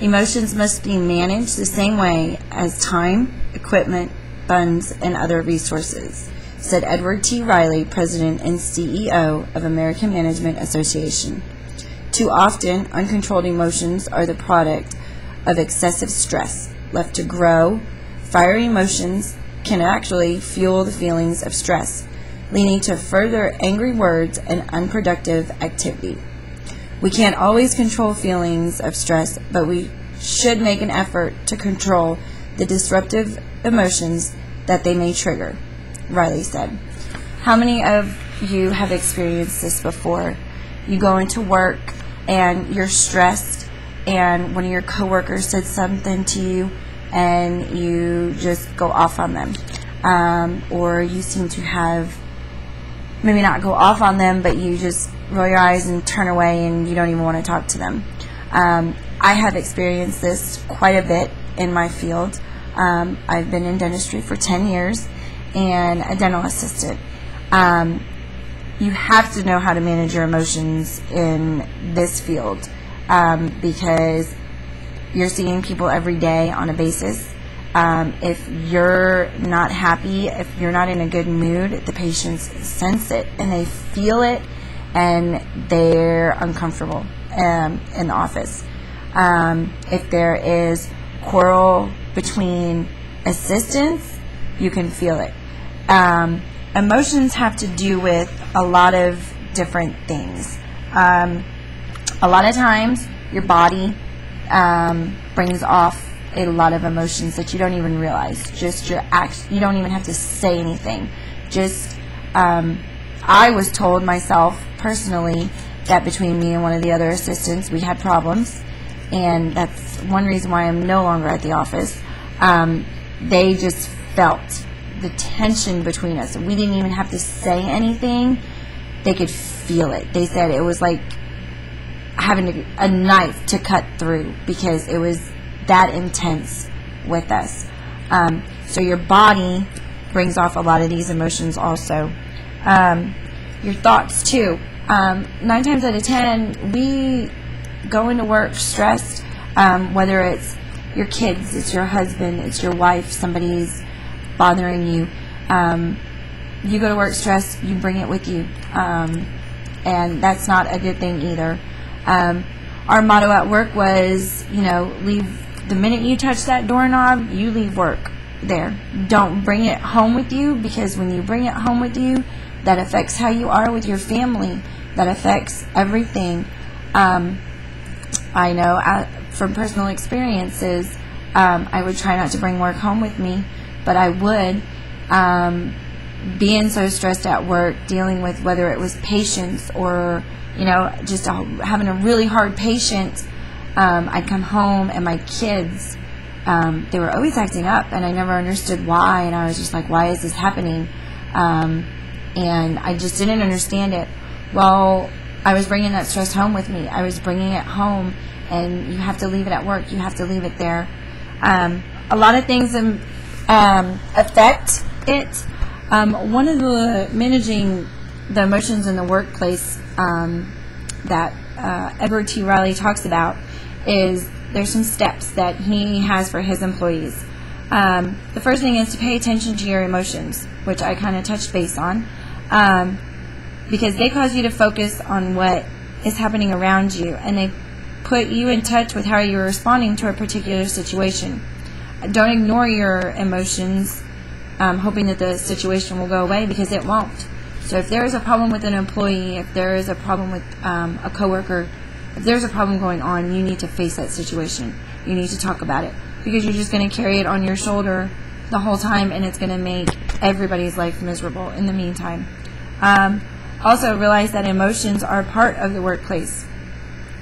Emotions must be managed the same way as time, equipment, funds, and other resources, said Edward T. Riley, President and CEO of American Management Association. Too often, uncontrolled emotions are the product of excessive stress. Left to grow, fiery emotions can actually fuel the feelings of stress, leading to further angry words and unproductive activity. We can't always control feelings of stress, but we should make an effort to control the disruptive emotions that they may trigger, Riley said. How many of you have experienced this before? You go into work and you're stressed, and one of your coworkers said something to you and you just go off on them. Or you seem to have, maybe not go off on them, but you just roll your eyes and turn away and you don't even want to talk to them. I have experienced this quite a bit in my field. I've been in dentistry for 10 years and a dental assistant. You have to know how to manage your emotions in this field because you're seeing people every day on a basis. If you're not happy, if you're not in a good mood, the patients sense it and they feel it and they're uncomfortable in the office. If there is quarrel between assistants, you can feel it. Emotions have to do with a lot of different things. A lot of times your body brings off a lot of emotions that you don't even realize. Just your you don't even have to say anything. Just I was told myself personally that between me and one of the other assistants we had problems, and that's one reason why I'm no longer at the office. They just felt the tension between us. We didn't even have to say anything. They could feel it. They said it was like having a knife to cut through because it was that intense with us. So your body brings off a lot of these emotions also. Your thoughts too. 9 times out of 10 we go into work stressed, whether it's your kids, it's your husband, it's your wife, somebody's bothering you. You go to work stressed, you bring it with you, and that's not a good thing either. Our motto at work was, leave the minute you touch that doorknob, you leave work there. Don't bring it home with you, because when you bring it home with you, that affects how you are with your family. That affects everything. I know from personal experiences, I would try not to bring work home with me, but I would. Being so stressed at work, dealing with whether it was patients or just having a really hard patient, I'd come home and my kids, they were always acting up, and I never understood why, and I was just like, why is this happening? And I just didn't understand it. Well, I was bringing that stress home with me. I was bringing it home, and you have to leave it at work. You have to leave it there. A lot of things affect it. One of the managing the emotions in the workplace that Edward T. Riley talks about is there's some steps that he has for his employees. The first thing is to pay attention to your emotions, which I kind of touched base on, because they cause you to focus on what is happening around you, and they put you in touch with how you're responding to a particular situation. Don't ignore your emotions, hoping that the situation will go away, because it won't. So if there is a problem with an employee, if there is a problem with a coworker, if there's a problem going on, you need to face that situation. You need to talk about it, because you're just going to carry it on your shoulder the whole time, and it's going to make everybody's life miserable in the meantime. Also realize that emotions are part of the workplace.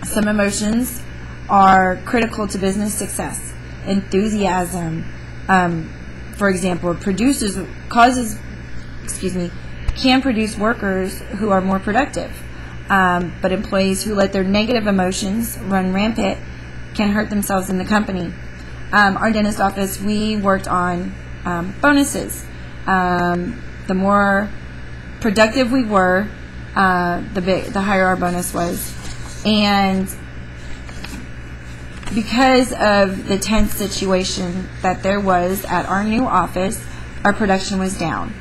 Some emotions are critical to business success. Enthusiasm, for example, can produce workers who are more productive. But employees who let their negative emotions run rampant can hurt themselves in the company. Our dentist office, we worked on bonuses. The more productive we were, the higher our bonus was. And because of the tense situation that there was at our new office, our production was down.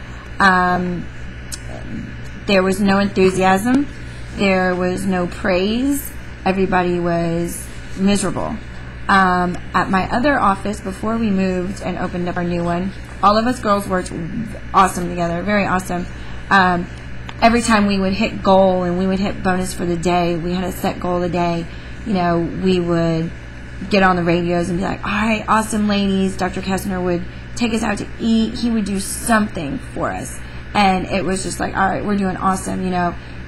There was no enthusiasm. There was no praise. Everybody was miserable. At my other office, before we moved and opened up our new one, all of us girls worked awesome together, very awesome. Every time we would hit goal and we would hit bonus for the day, we had a set goal of the day, we would get on the radios and be like, all right, awesome ladies. Dr. Kessner would take us out to eat. He would do something for us. And it was just like, all right, we're doing awesome,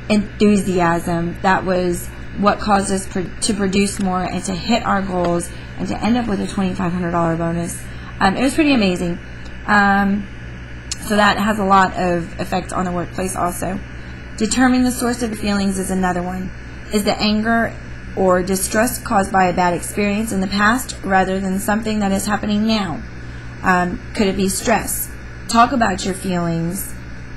enthusiasm. That was what caused us to produce more and to hit our goals and to end up with a $2,500 bonus. It was pretty amazing. So that has a lot of effect on the workplace also. Determining the source of the feelings is another one. Is the anger or distress caused by a bad experience in the past rather than something that is happening now? Could it be stress? Talk about your feelings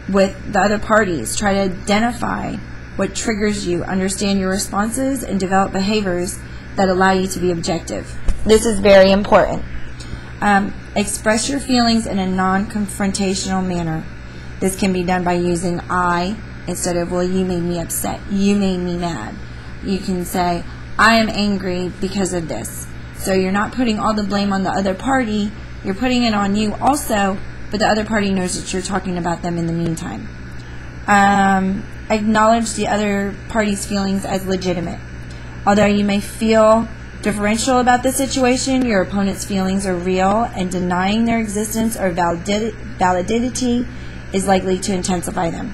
with the other parties. Try to identify what triggers you, understand your responses, and develop behaviors that allow you to be objective. This is very important. Express your feelings in a non-confrontational manner. This can be done by using I instead of, well, you made me upset, you made me mad. You can say, I am angry because of this. So you're not putting all the blame on the other party, you're putting it on you also, but the other party knows that you're talking about them in the meantime. Acknowledge the other party's feelings as legitimate. Although you may feel differential about the situation, your opponent's feelings are real, and denying their existence or validity is likely to intensify them.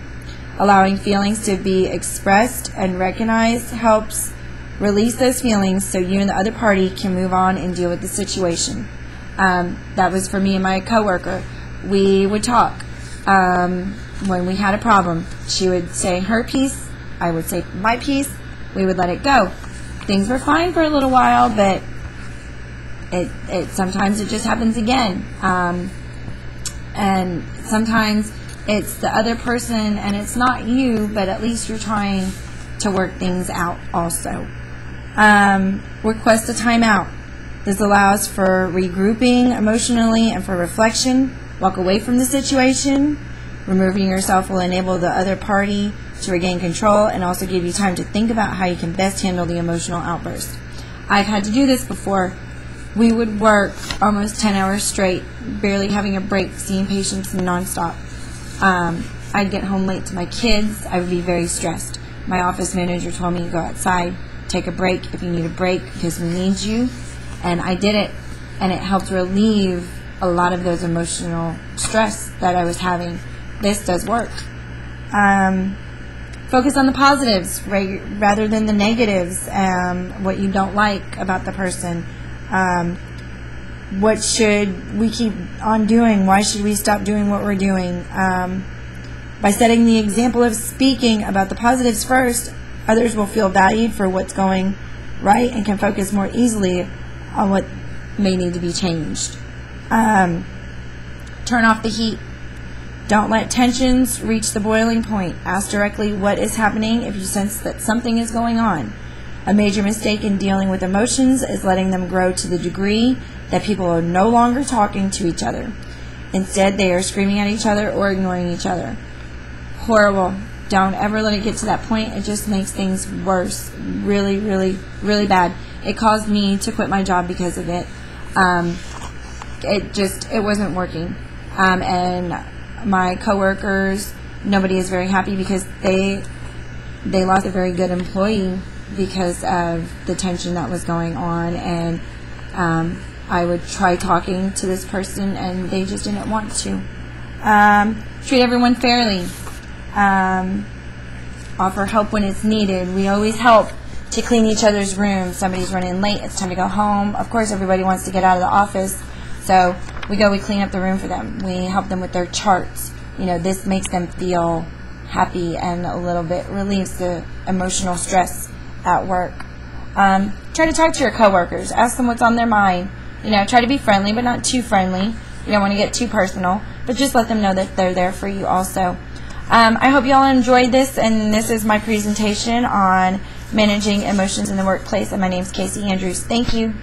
Allowing feelings to be expressed and recognized helps release those feelings so you and the other party can move on and deal with the situation. That was for me and my coworker. We would talk. When we had a problem, she would say her piece, I would say my piece, we would let it go. Things were fine for a little while, but it sometimes it just happens again. And sometimes it's the other person and it's not you, but at least you're trying to work things out also. Request a timeout. This allows for regrouping emotionally and for reflection. Walk away from the situation. Removing yourself will enable the other party to regain control and also give you time to think about how you can best handle the emotional outburst. I've had to do this before. We would work almost 10 hours straight, barely having a break, seeing patients nonstop. I'd get home late to my kids. I would be very stressed. My office manager told me to go outside, take a break if you need a break because we need you. And I did it, and it helped relieve a lot of those emotional stress that I was having. This does work. Focus on the positives rather than the negatives, what you don't like about the person. What should we keep on doing? Why should we stop doing what we're doing? By setting the example of speaking about the positives first, others will feel valued for what's going right and can focus more easily on what may need to be changed. Turn off the heat. Don't let tensions reach the boiling point. Ask directly what is happening if you sense that something is going on. A major mistake in dealing with emotions is letting them grow to the degree that people are no longer talking to each other. Instead, they are screaming at each other or ignoring each other. Horrible. Don't ever let it get to that point. It just makes things worse. Really, really, really bad. It caused me to quit my job because of it. It wasn't working. And my coworkers, nobody is very happy because they lost a very good employee because of the tension that was going on. And I would try talking to this person and they just didn't want to. Treat everyone fairly. Offer help when it's needed. We always help to clean each other's rooms. Somebody's running late, it's time to go home. Of course, everybody wants to get out of the office, so we clean up the room for them. We help them with their charts. This makes them feel happy and a little bit relieves the emotional stress at work. Try to talk to your coworkers. Ask them what's on their mind. Try to be friendly, but not too friendly. You don't want to get too personal, but just let them know that they're there for you also. I hope you all enjoyed this, and this is my presentation on managing emotions in the workplace, and my name is Casey Andrews. Thank you.